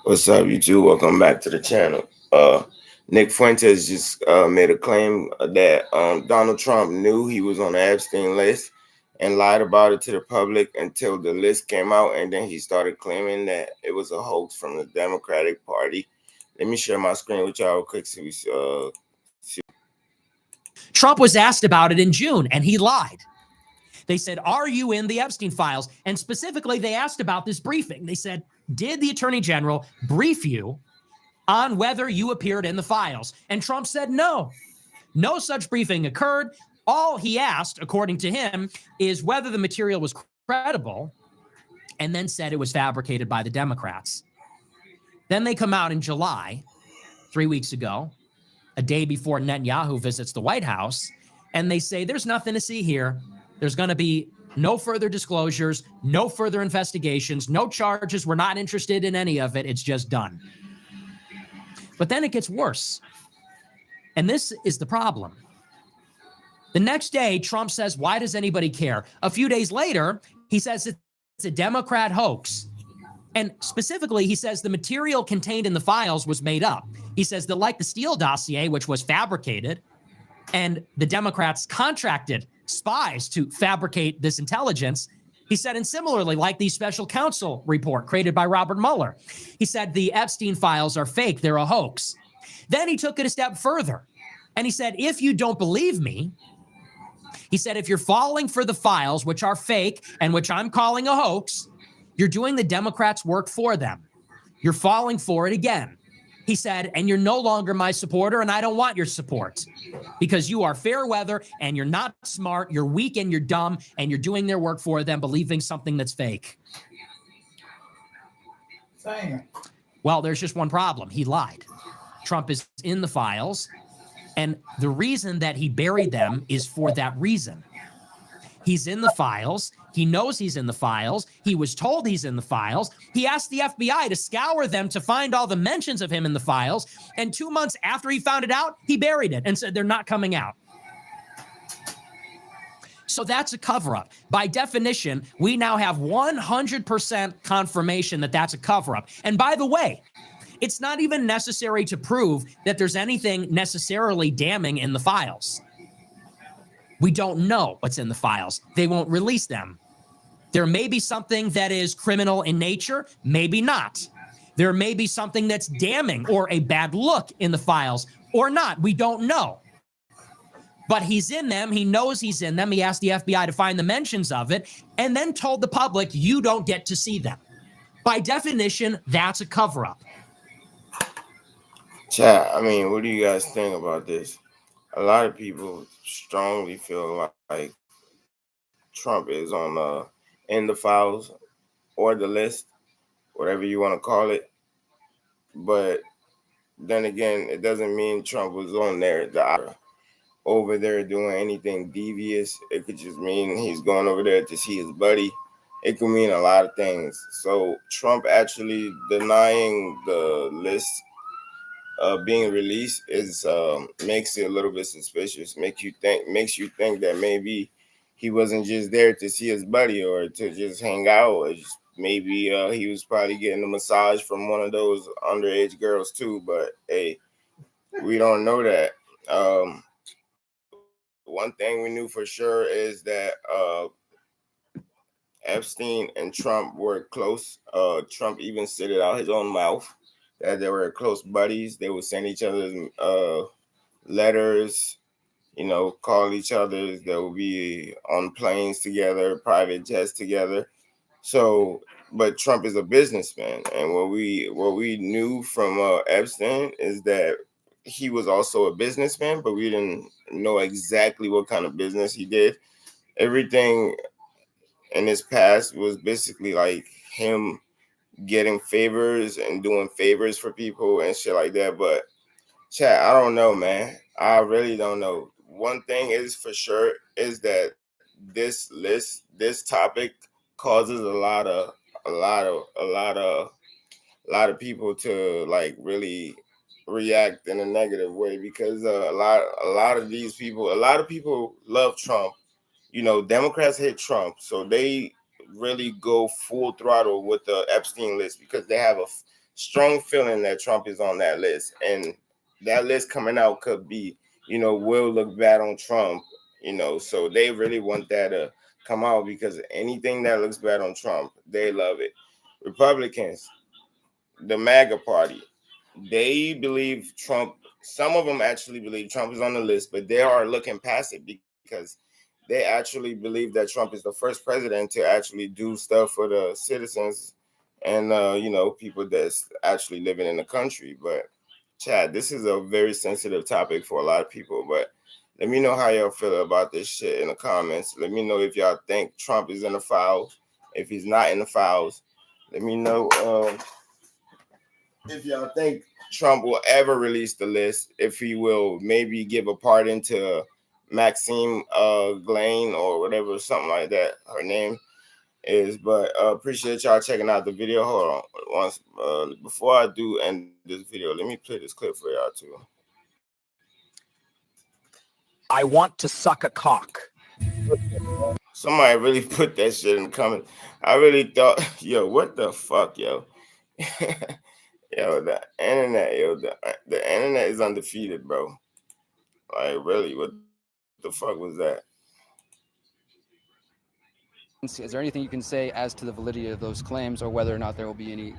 What's up, YouTube? Welcome back to the channel. Nick Fuentes just made a claim that Donald Trump knew he was on the Epstein list and lied about it to the public until the list came out, and then he started claiming that it was a hoax from the Democratic Party. Let me share my screen with y'all real quick so we see. Trump was asked about it in June, and he lied. They said, are you in the Epstein files? And specifically, they asked about this briefing. They said, did the Attorney General brief you on whether you appeared in the files? And Trump said, no such briefing occurred. All he asked, according to him, is whether the material was credible, and then said it was fabricated by the Democrats. Then they come out in July, 3 weeks ago, a day before Netanyahu visits the White House, and they say, there's nothing to see here. There's going to be no further disclosures, no further investigations, no charges. We're not interested in any of it. It's just done. But then it gets worse. And this is the problem. The next day, Trump says, why does anybody care? A few days later, he says it's a Democrat hoax. And specifically, he says the material contained in the files was made up. He says that like the Steele dossier, which was fabricated, and the Democrats contracted spies to fabricate this intelligence, he said, and similarly, like the special counsel report created by Robert Mueller, he said the Epstein files are fake, they're a hoax. Then he took it a step further, and he said, if you don't believe me, he said, if you're falling for the files, which are fake and which I'm calling a hoax, you're doing the Democrats' work for them. You're falling for it again. He said, and you're no longer my supporter, and I don't want your support because you are fair weather and you're not smart, you're weak and you're dumb, and you're doing their work for them, believing something that's fake. Same. Well, there's just one problem. He lied. Trump is in the files, and the reason that he buried them is for that reason. He's in the files. He knows he's in the files. He was told he's in the files. He asked the FBI to scour them to find all the mentions of him in the files. And 2 months after he found it out, he buried it and said they're not coming out. So that's a cover-up. By definition, we now have 100% confirmation that that's a cover-up. And by the way, it's not even necessary to prove that there's anything necessarily damning in the files. We don't know what's in the files. They won't release them. There may be something that is criminal in nature, maybe not. There may be something that's damning or a bad look in the files or not. We don't know. But he's in them. He knows he's in them. He asked the FBI to find the mentions of it and then told the public, you don't get to see them. By definition, that's a cover-up. Chat, I mean, what do you guys think about this? A lot of people strongly feel like Trump is on in the files or the list, whatever you want to call it. But then again, it doesn't mean Trump was on there, over there doing anything devious. It could just mean he's going over there to see his buddy. It could mean a lot of things. So Trump actually denying the list being released is makes it a little bit suspicious. Makes you think that maybe he wasn't just there to see his buddy or to just hang out, or just maybe he was probably getting a massage from one of those underage girls too. But hey, we don't know that. One thing we knew for sure is that Epstein and Trump were close. Trump even said it out his own mouth that they were close buddies. They would send each other letters, call each other. They would be on planes together, private jets together. So, but Trump is a businessman, and what we knew from Epstein is that he was also a businessman, but we didn't know exactly what kind of business he did. Everything in his past was basically like him getting favors and doing favors for people and shit like that. But chat, I don't know, man. I really don't know. One thing is for sure is that this topic causes a lot of people to like really react in a negative way, because a lot of people love Trump. Democrats hate Trump, so they really go full throttle with the Epstein list because they have a strong feeling that Trump is on that list, and that list coming out could be, will look bad on Trump, so they really want that to come out, because anything that looks bad on Trump, they love it. Republicans, the MAGA party, they believe Trump, some of them actually believe Trump is on the list, but they are looking past it because they actually believe that Trump is the first president to actually do stuff for the citizens and, people that's actually living in the country. But, Chad, this is a very sensitive topic for a lot of people, but let me know how y'all feel about this shit in the comments. Let me know if y'all think Trump is in the files. If he's not in the files, let me know. If y'all think Trump will ever release the list, if he will maybe give a pardon to Maxine Glain or whatever, something like that, her name is. But appreciate y'all checking out the video. Hold on. Once before I do end this video, let me play this clip for y'all too. I want to suck a cock. Somebody really put that shit in the comments. I really thought, yo, what the fuck, yo? Yo, the internet, the internet is undefeated, bro. Like, really, what the fuck was that? Is there anything you can say as to the validity of those claims, or whether or not there will be any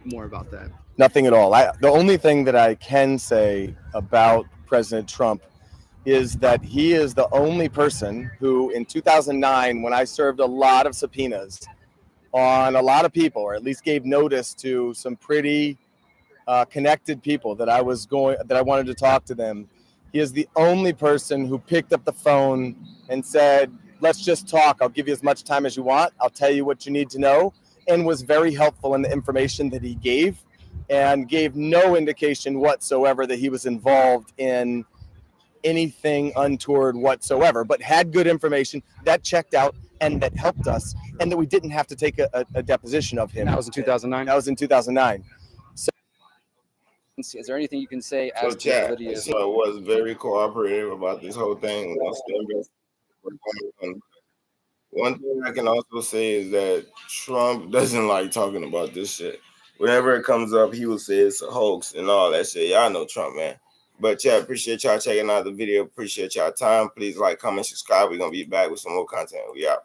more about that? Nothing at all. The only thing that I can say about President Trump is that he is the only person who, in 2009, when I served a lot of subpoenas on a lot of people, or at least gave notice to some pretty connected people that I wanted to talk to them, he is the only person who picked up the phone and said, let's just talk. I'll give you as much time as you want. I'll tell you what you need to know, and was very helpful in the information that he gave, and gave no indication whatsoever that he was involved in anything untoward whatsoever, but had good information that checked out and that helped us, and that we didn't have to take a deposition of him. That was in 2009? That was in 2009. So, is there anything you can say So, as to the Chad, validity of... was very cooperative about this whole thing. One thing I can also say is that Trump doesn't like talking about this shit. Whenever it comes up, he will say it's a hoax and all that shit. Y'all know Trump, man. But yeah, appreciate y'all checking out the video. Appreciate y'all time. Please like, comment, subscribe. We're going to be back with some more content. We out.